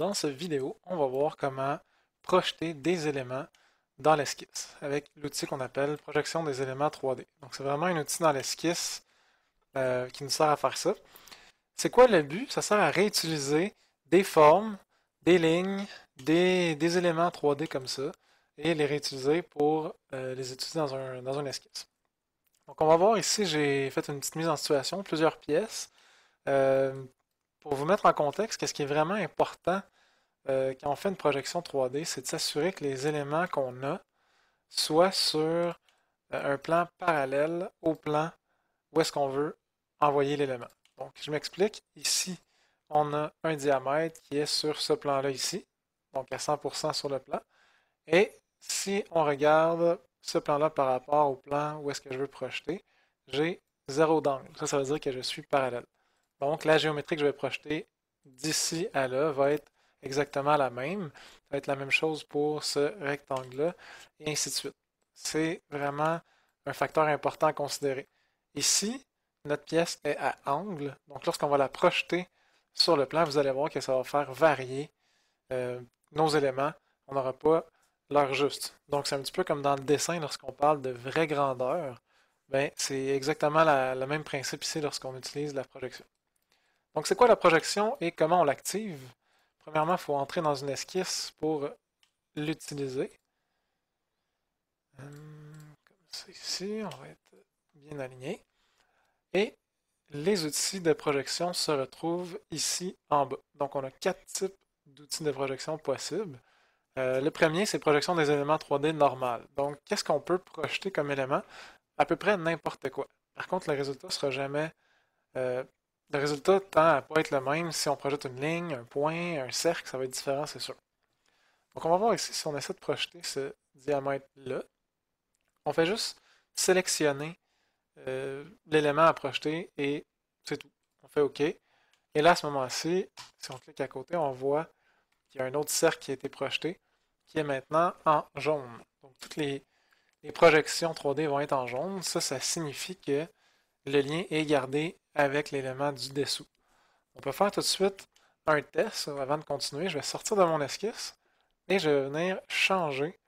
dans cette vidéo, on va voir comment projeter des éléments dans l'esquisse avec l'outil qu'on appelle projection des éléments 3D. Donc c'est vraiment un outil dans l'esquisse qui nous sert à faire ça. C'est quoi le but? Ça sert à réutiliser des formes, des lignes, des éléments 3D comme ça et les réutiliser pour les utiliser dans un esquisse. Donc on va voir ici, j'ai fait une petite mise en situation, plusieurs pièces. Euh, pour vous mettre en contexte, qu'est-ce qui est vraiment important quand on fait une projection 3D, c'est de s'assurer que les éléments qu'on a soient sur un plan parallèle au plan où est-ce qu'on veut envoyer l'élément. Donc, je m'explique. Ici, on a un diamètre qui est sur ce plan-là ici, donc à 100% sur le plan. Et si on regarde ce plan-là par rapport au plan où est-ce que je veux projeter, j'ai 0 d'angle. Ça veut dire que je suis parallèle. Donc, la géométrie que je vais projeter d'ici à là va être exactement la même. Ça va être la même chose pour ce rectangle-là, et ainsi de suite. C'est vraiment un facteur important à considérer. Ici, notre pièce est à angle, donc lorsqu'on va la projeter sur le plan, vous allez voir que ça va faire varier nos éléments. On n'aura pas l'heure juste. Donc, c'est un petit peu comme dans le dessin, lorsqu'on parle de vraie grandeur, ben, c'est exactement le même principe ici lorsqu'on utilise la projection. Donc, c'est quoi la projection et comment on l'active? Premièrement, il faut entrer dans une esquisse pour l'utiliser. Comme ça ici, on va être bien aligné. Et les outils de projection se retrouvent ici en bas. Donc, on a 4 types d'outils de projection possibles. Le premier, c'est projection des éléments 3D normal. Donc, qu'est-ce qu'on peut projeter comme élément? À peu près n'importe quoi. Par contre, le résultat ne sera jamais euh, le résultat tend à ne pas être le même si on projette une ligne, un point, un cercle, ça va être différent, c'est sûr. Donc on va voir ici si on essaie de projeter ce diamètre-là. On fait juste sélectionner l'élément à projeter et c'est tout. On fait OK. Et là, à ce moment-ci, si on clique à côté, on voit qu'il y a un autre cercle qui a été projeté, qui est maintenant en jaune. Donc toutes les projections 3D vont être en jaune. Ça signifie que le lien est gardé avec l'élément du dessous. On peut faire tout de suite un test avant de continuer. Je vais sortir de mon esquisse et je vais venir changer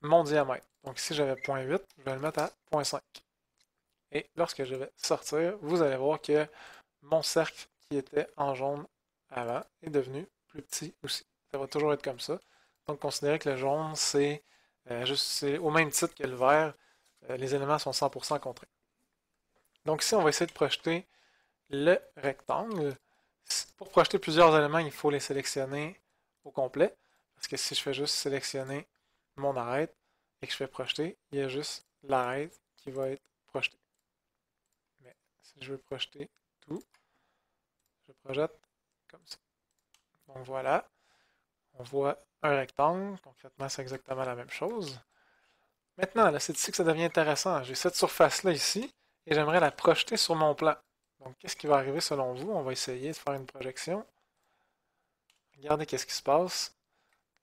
mon diamètre. Donc ici j'avais 0.8, je vais le mettre à 0.5. Et lorsque je vais sortir, vous allez voir que mon cercle qui était en jaune avant est devenu plus petit aussi. Ça va toujours être comme ça. Donc considérez que le jaune c'est au même titre que le vert, les éléments sont 100% contraints. Donc ici on va essayer de projeter le rectangle. Pour projeter plusieurs éléments, il faut les sélectionner au complet. Parce que si je fais juste sélectionner mon arête et que je fais projeter, il y a juste l'arête qui va être projetée. Mais si je veux projeter tout, je projette comme ça. Donc voilà, on voit un rectangle. Concrètement, c'est exactement la même chose. Maintenant, là, c'est ici que ça devient intéressant. J'ai cette surface-là ici et j'aimerais la projeter sur mon plan. Donc, qu'est-ce qui va arriver selon vous? On va essayer de faire une projection. Regardez qu'est-ce qui se passe.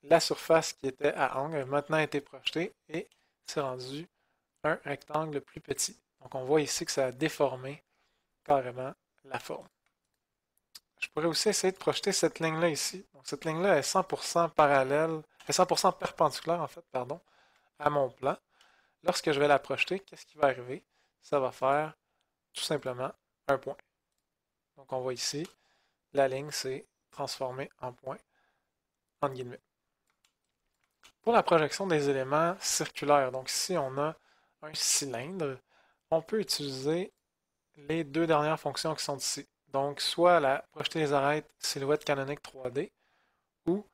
La surface qui était à angle a maintenant été projetée et c'est rendu un rectangle plus petit. Donc, on voit ici que ça a déformé carrément la forme. Je pourrais aussi essayer de projeter cette ligne-là ici. Donc, cette ligne-là est 100% parallèle, est 100% perpendiculaire en fait, pardon, à mon plan. Lorsque je vais la projeter, qu'est-ce qui va arriver? Ça va faire tout simplement un point. Donc, on voit ici, la ligne s'est transformée en point, entre guillemets. Pour la projection des éléments circulaires, donc ici on a un cylindre, on peut utiliser les deux dernières fonctions qui sont ici. Donc soit projeter les arêtes silhouette canonique 3D ou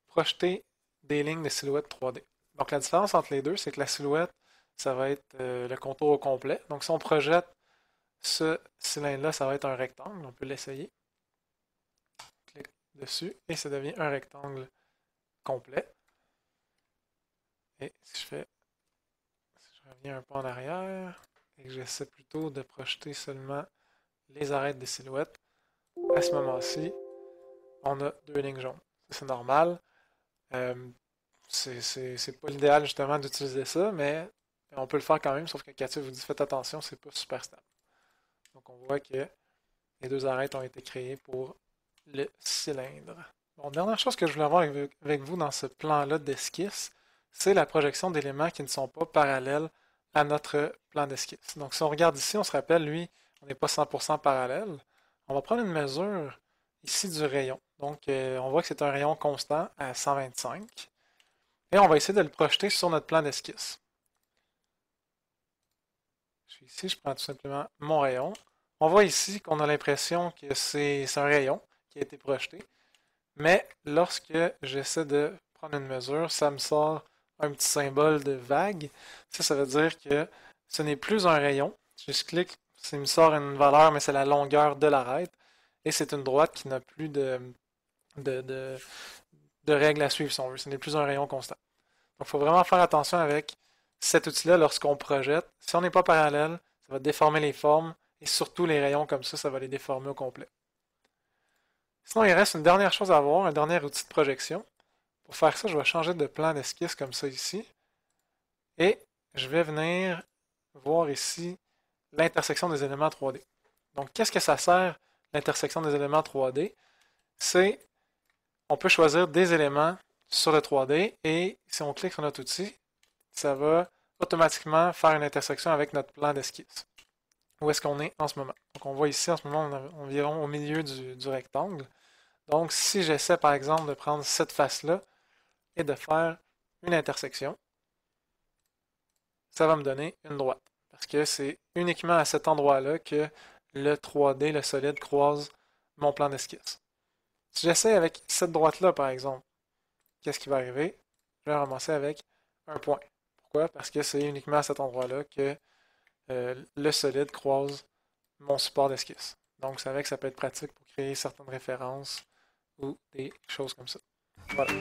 projeter des lignes de silhouette 3D. Donc la différence entre les deux, c'est que la silhouette, ça va être le contour au complet. Donc si on projette ce cylindre-là, ça va être un rectangle. On peut l'essayer. On clique dessus et ça devient un rectangle complet. Et si je reviens un peu en arrière et que j'essaie plutôt de projeter seulement les arêtes des silhouettes, à ce moment-ci, on a deux lignes jaunes. C'est normal. Euh, c'est pas l'idéal justement d'utiliser ça, mais on peut le faire quand même, sauf que Cathy vous dit faites attention, c'est pas super stable. Donc on voit que les deux arêtes ont été créées pour le cylindre. Bon, dernière chose que je voulais voir avec vous dans ce plan-là d'esquisse, c'est la projection d'éléments qui ne sont pas parallèles à notre plan d'esquisse. Donc, si on regarde ici, on se rappelle, lui, on n'est pas 100% parallèle. On va prendre une mesure ici du rayon. Donc, on voit que c'est un rayon constant à 125. Et on va essayer de le projeter sur notre plan d'esquisse. Je suis ici, je prends tout simplement mon rayon. On voit ici qu'on a l'impression que c'est un rayon qui a été projeté. Mais lorsque j'essaie de prendre une mesure, ça me sort un petit symbole de vague. Ça veut dire que ce n'est plus un rayon. Je clique, ça me sort une valeur, mais c'est la longueur de l'arête. Et c'est une droite qui n'a plus de, de, de règles à suivre, si on veut. Ce n'est plus un rayon constant. Donc, il faut vraiment faire attention avec cet outil-là lorsqu'on projette. Si on n'est pas parallèle, ça va déformer les formes. Et surtout les rayons comme ça va les déformer au complet. Sinon, il reste une dernière chose à voir, un dernier outil de projection. Pour faire ça, je vais changer de plan d'esquisse comme ça ici. Et je vais venir voir ici l'intersection des éléments 3D. Donc, qu'est-ce que ça sert, l'intersection des éléments 3D? C'est, on peut choisir des éléments sur le 3D et si on clique sur notre outil, ça va automatiquement faire une intersection avec notre plan d'esquisse. Où est-ce qu'on est en ce moment? Donc, on voit ici, en ce moment, on est environ au milieu du rectangle. Donc, si j'essaie, par exemple, de prendre cette face-là et de faire une intersection, ça va me donner une droite. Parce que c'est uniquement à cet endroit-là que le 3D, le solide, croise mon plan d'esquisse. Si j'essaie avec cette droite-là, par exemple, qu'est-ce qui va arriver? Je vais ramasser avec un point. Pourquoi? Parce que c'est uniquement à cet endroit-là que le solide croise mon support d'esquisse. Donc, vous savez que ça peut être pratique pour créer certaines références ou des choses comme ça. Voilà.